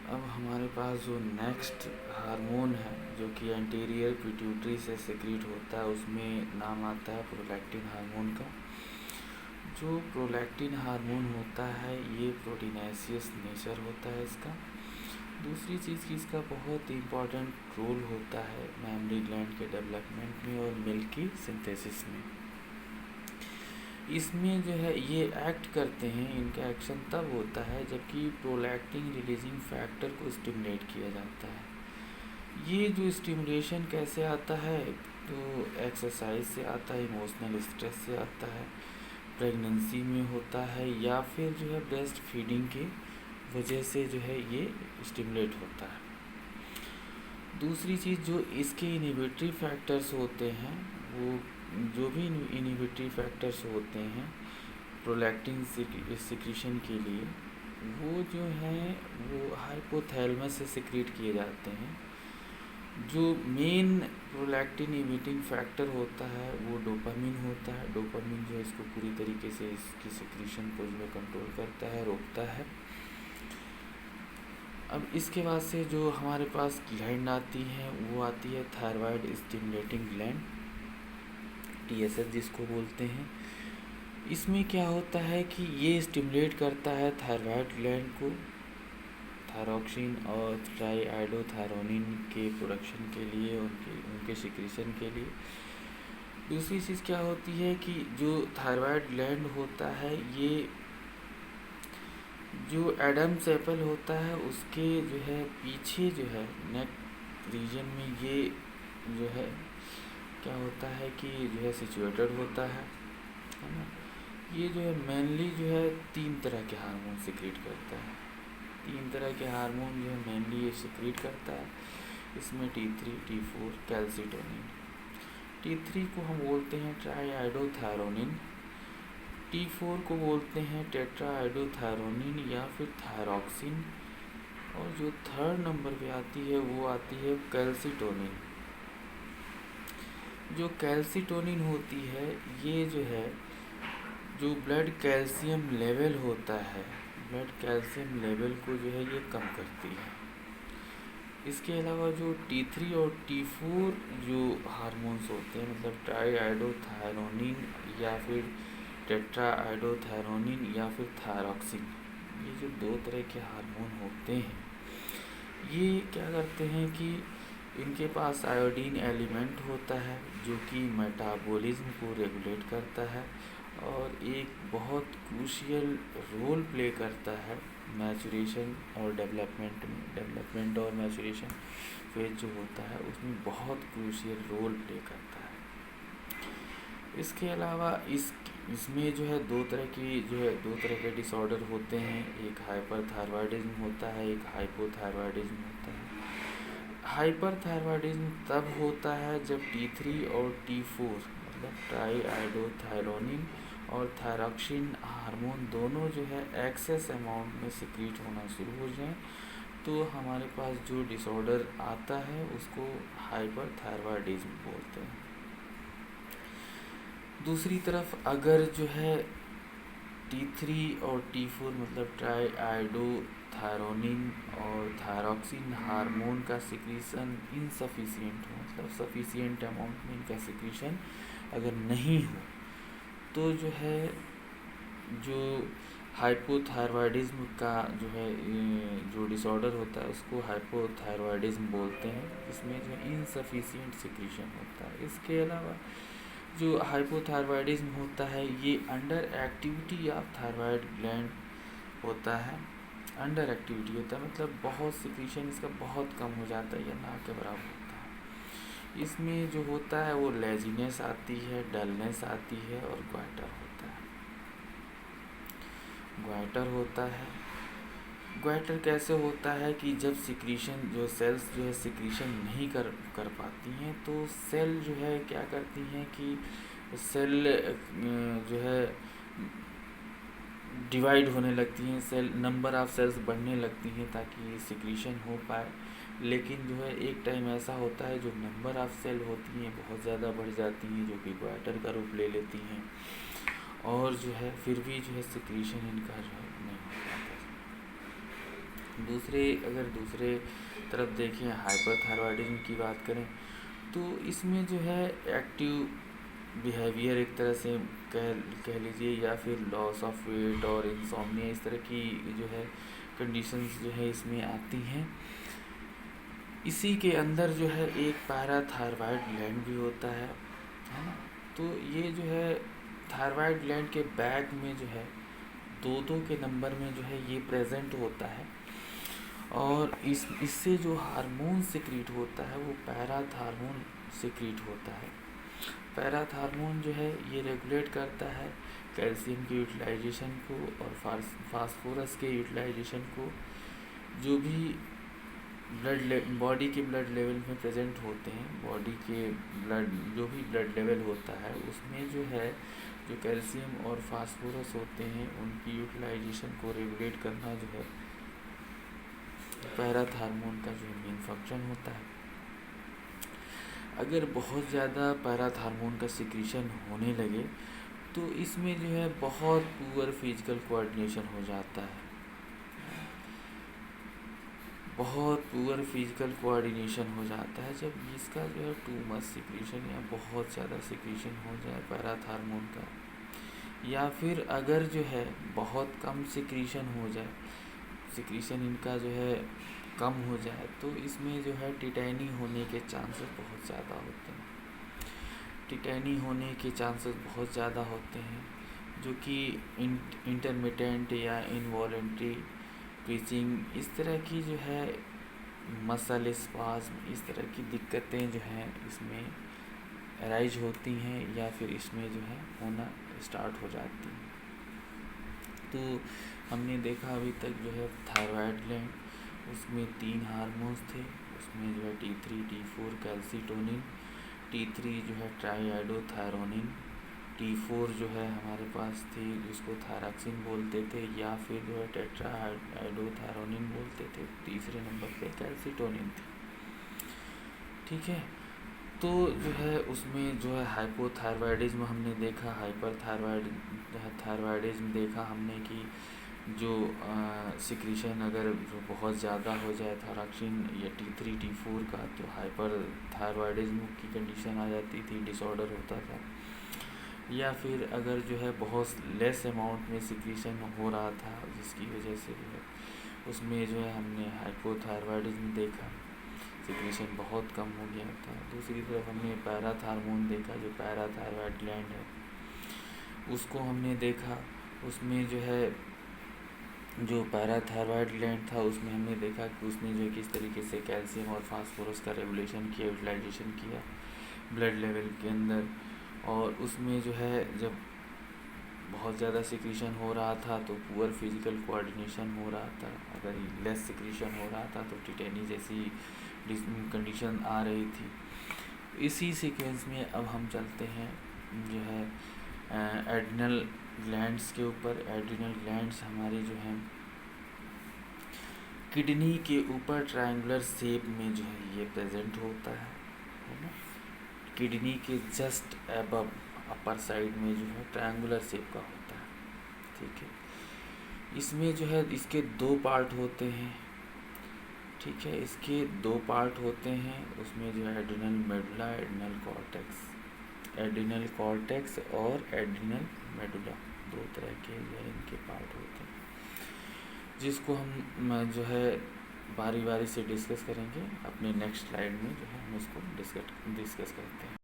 अब हमारे पास जो नेक्स्ट हार्मोन है जो कि एंटीरियर पिट्यूटरी से सिक्रीट होता है, उसमें नाम आता है प्रोलैक्टिन हार्मोन का। जो प्रोलैक्टिन हार्मोन होता है ये प्रोटीनेशियस नेचर होता है इसका। दूसरी चीज़ कि इसका बहुत इम्पॉर्टेंट रोल होता है मैमरी ग्लैंड के डेवलपमेंट में और मिल्क की सिंथेसिस में। इसमें जो है ये एक्ट करते हैं, इनका एक्शन तब होता है जबकि प्रोलैक्टिन रिलीजिंग फैक्टर को स्टिमुलेट किया जाता है। ये जो स्टिमुलेशन कैसे आता है, तो एक्सरसाइज से आता है, इमोशनल स्ट्रेस से आता है, प्रेगनेंसी में होता है, या फिर जो है ब्रेस्ट फीडिंग की वजह से जो है ये स्टिमुलेट होता है। दूसरी चीज़ जो इसके इनहिबिटरी फैक्टर्स होते हैं, वो जो भी इनहिबिटरी फैक्टर्स होते हैं प्रोलैक्टिन सिक्रीशन के लिए, वो जो हैं वो हाइपोथैलेमस से सिक्रीट किए जाते हैं। जो मेन प्रोलैक्टिन इमिटिंग फैक्टर होता है वो डोपामिन होता है। डोपामिन जो है इसको पूरी तरीके से इसकी सिक्रीशन को जो है कंट्रोल करता है, रोकता है। अब इसके बाद से जो हमारे पास ग्लैंड आती हैं वो आती है थायराइड स्टिमुलेटिंग ग्लैंड, TSH जिसको बोलते हैं। इसमें क्या होता है कि ये स्टिमुलेट करता है थायराइड ग्लैंड को थायरॉक्सिन और ट्राईआइडोथायरोनिन के प्रोडक्शन के लिए, उनके सिक्रीशन के लिए। दूसरी चीज़ क्या होती है कि जो थायराइड ग्लैंड होता है, ये जो एडम्स एप्पल होता है उसके जो है पीछे जो है नेक रीजन में ये जो है क्या होता है कि जो है सिचुएटेड होता है ना। ये जो है मेनली जो है 3 तरह के हार्मोन सिक्रीट करता है। 3 तरह के हार्मोन जो है मेनली ये सिक्रीट करता है। इसमें T3, T4, कैल्सिटोनिन। T3 को हम बोलते हैं ट्राईआइडोथायरोनिन, T4 को बोलते हैं टेट्राआइडोथायरोनिन या फिर थायरॉक्सिन, और जो थर्ड नंबर पे आती है वो आती है कैल्सिटोनिन। जो कैल्सिटोनिन होती है ये जो है जो ब्लड कैल्शियम लेवल होता है, ब्लड कैल्शियम लेवल को जो है ये कम करती है। इसके अलावा जो T3 और T4 जो हार्मोन्स होते हैं, मतलब ट्राईआइडोथायरोनिन या फिर टेट्राआइडोथायरोनिन या फिर थायरॉक्सिन, ये जो 2 तरह के हार्मोन होते हैं, ये क्या करते हैं कि इनके पास आयोडीन एलिमेंट होता है जो कि मेटाबॉलिज्म को रेगुलेट करता है और एक बहुत क्रूशियल रोल प्ले करता है मैचुरेशन और डेवलपमेंट और मैचुरेशन फेज जो होता है उसमें बहुत क्रूशियल रोल प्ले करता है। इसके अलावा इसमें जो है 2 तरह के डिसऑर्डर होते हैं। एक हाइपरथायरॉयडिज्म होता है, एक हाइपोथायरॉयडिज्म होता है। हाइपरथायरॉयडिज्म तब होता है जब T3 और T4 मतलब ट्राईआइडोथायरोनिन और थायरॉक्सिन हार्मोन दोनों जो है एक्सेस अमाउंट में सिक्रीट होना शुरू हो जाए, तो हमारे पास जो डिसऑर्डर आता है उसको हाइपरथायरॉयडिज्म बोलते हैं। दूसरी तरफ अगर जो है T3 और T4 मतलब ट्राईआइडोथायरोनिन और थायरॉक्सिन हार्मोन का सिक्रीशन इनसफिशिएंट हो, मतलब सफिशिएंट अमाउंट में इनका सिक्रीशन अगर नहीं हो, तो जो है जो हाइपोथायरॉयडिज्म का जो है जो डिसऑर्डर होता है उसको हाइपोथायरॉयडिज्म बोलते हैं। इसमें जो इनसफिशिएंट सिक्रीशन होता है। इसके अलावा जो हाइपोथायरॉयडिज्म होता है ये under activity of thyroid gland होता है। अंडर एक्टिविटी होता है मतलब बहुत सिक्रीशन इसका बहुत कम हो जाता है या ना के बराबर होता है। इसमें जो होता है वो लेजीनेस आती है, डलनेस आती है और ग्वाइटर होता है। ग्वाइटर कैसे होता है कि जब सिक्रीशन जो सेल्स जो है सिक्रीशन नहीं कर पाती हैं, तो सेल जो है क्या करती हैं कि सेल जो है डिवाइड होने लगती हैं, सेल नंबर ऑफ सेल्स बढ़ने लगती हैं ताकि सिक्रीशन हो पाए। लेकिन जो है एक टाइम ऐसा होता है जो नंबर ऑफ सेल होती हैं बहुत ज़्यादा बढ़ जाती हैं, जो कि ग्वाइटर का रूप ले लेती हैं, और जो है फिर भी जो है सिक्रीशन इनका जो है नहीं हो पाता। अगर दूसरे तरफ देखें, हाइपरथायरॉयडिज्म की बात करें, तो इसमें जो है एक्टिव बिहेवियर एक तरह से कह कह लीजिए, या फिर लॉस ऑफ वेट और इंसोम्निया, इस तरह की जो है कंडीशंस जो है इसमें आती हैं। इसी के अंदर जो है एक पैराथायरॉयड ग्लैंड भी होता है ना। तो ये जो है थायरॉयड ग्लैंड के बैक में जो है 2-2 के नंबर में जो है ये प्रेजेंट होता है, और इससे जो हार्मोन सिक्रीट होता है वो पैराथार्मोन सिक्रीट होता है। पैराथार्मोन जो है ये रेगुलेट करता है कैल्शियम के यूटिलाइजेशन को और फास्फोरस के यूटिलाइजेशन को। जो भी बॉडी के ब्लड लेवल में प्रेजेंट होते हैं, बॉडी के जो भी ब्लड लेवल होता है उसमें जो है जो कैल्शियम और फास्फोरस होते हैं उनकी यूटिलाइजेशन को रेगुलेट करना जो है पैराथार्मोन का जो मेन फंक्शन होता है। अगर बहुत ज़्यादा पैराथार्मोन का सिक्रीशन होने लगे तो इसमें जो है बहुत पुअर फिजिकल कोऑर्डिनेशन हो जाता है, बहुत पुअर फिजिकल कोऑर्डिनेशन हो जाता है जब इसका जो है टू मच सिक्रीशन या बहुत ज़्यादा सिक्रीशन हो जाए पैराथार्मोन का, या फिर अगर जो है बहुत कम सिक्रीशन हो जाए, सिक्रीशन इनका जो है कम हो जाए, तो इसमें जो है टिटैनी होने के चांसेस बहुत ज़्यादा होते हैं। टिटैनी होने के चांसेस बहुत ज़्यादा होते हैं, जो कि इंटरमिटेंट या इनवॉलेंट्री ट्विचिंग, इस तरह की जो है मसल स्पाज्म, इस तरह की दिक्कतें जो हैं इसमें अराइज होती हैं या फिर इसमें जो है होना स्टार्ट हो जाती हैं। तो हमने देखा अभी तक जो है थायराइड ग्लैंड, उसमें 3 हार्मोन्स थे, उसमें जो है T3, T4 कैल्सीटोनिन, T3 जो है ट्राईआइडोथायरोनिन, T4 जो है हमारे पास थी जिसको थायरॉक्सिन बोलते थे या फिर जो है टेट्राआइडोथायरोनिन बोलते थे, तीसरे नंबर पे कैल्सीटोनिन थी। ठीक है, तो जो है उसमें जो है हाइपोथायरॉयडिज्म हमने देखा, थायरॉयडिज्म देखा हमने कि जो सिक्रीशन अगर जो बहुत ज़्यादा हो जाए थायरॉक्सिन या T3 T4 का, तो हाइपर थायरॉयडिज्म की कंडीशन आ जाती थी, डिसऑर्डर होता था। या फिर अगर जो है बहुत लेस अमाउंट में सिक्रीशन हो रहा था जिसकी वजह से जो है उसमें जो है हमने हाइपोथायरॉयडिज्म देखा, सिक्रीशन बहुत कम हो गया था। दूसरी तरफ हमने पैराथार्मोन देखा, जो पैराथायरॉयड ग्लैंड है उसको हमने देखा, उसमें जो है जो पैराथायरॉयड ग्लैंड था उसमें हमने देखा कि उसने जो किस तरीके से कैल्शियम और फास्फोरस का रेगुलेशन किया, यूटिलाइजेशन किया ब्लड लेवल के अंदर। और उसमें जो है जब बहुत ज़्यादा सिक्रीशन हो रहा था तो पुअर फिजिकल कोऑर्डिनेशन हो रहा था, अगर लेस सिक्रीशन हो रहा था तो टिटैनी जैसी कंडीशन आ रही थी। इसी सीक्वेंस में अब हम चलते हैं जो है एड्रिनल ग्लैंड्स के ऊपर। एड्रिनल ग्लैंड्स हमारे जो हैं किडनी के ऊपर ट्रायंगुलर शेप में जो है ये प्रेजेंट होता है ना। किडनी के जस्ट अबव अपर साइड में जो है ट्रायंगुलर शेप का होता है। ठीक है, इसमें जो है इसके 2 पार्ट होते हैं। ठीक है, इसके 2 पार्ट होते हैं, उसमें जो है adrenal medulla, adrenal cortex, adrenal cortex और एड्रिनल मेडुला, 2 तरह के जो है इनके पार्ट होते हैं, जिसको हम जो है बारी बारी से डिस्कस करेंगे। अपने नेक्स्ट स्लाइड में जो है हम इसको डिस्कस करते हैं।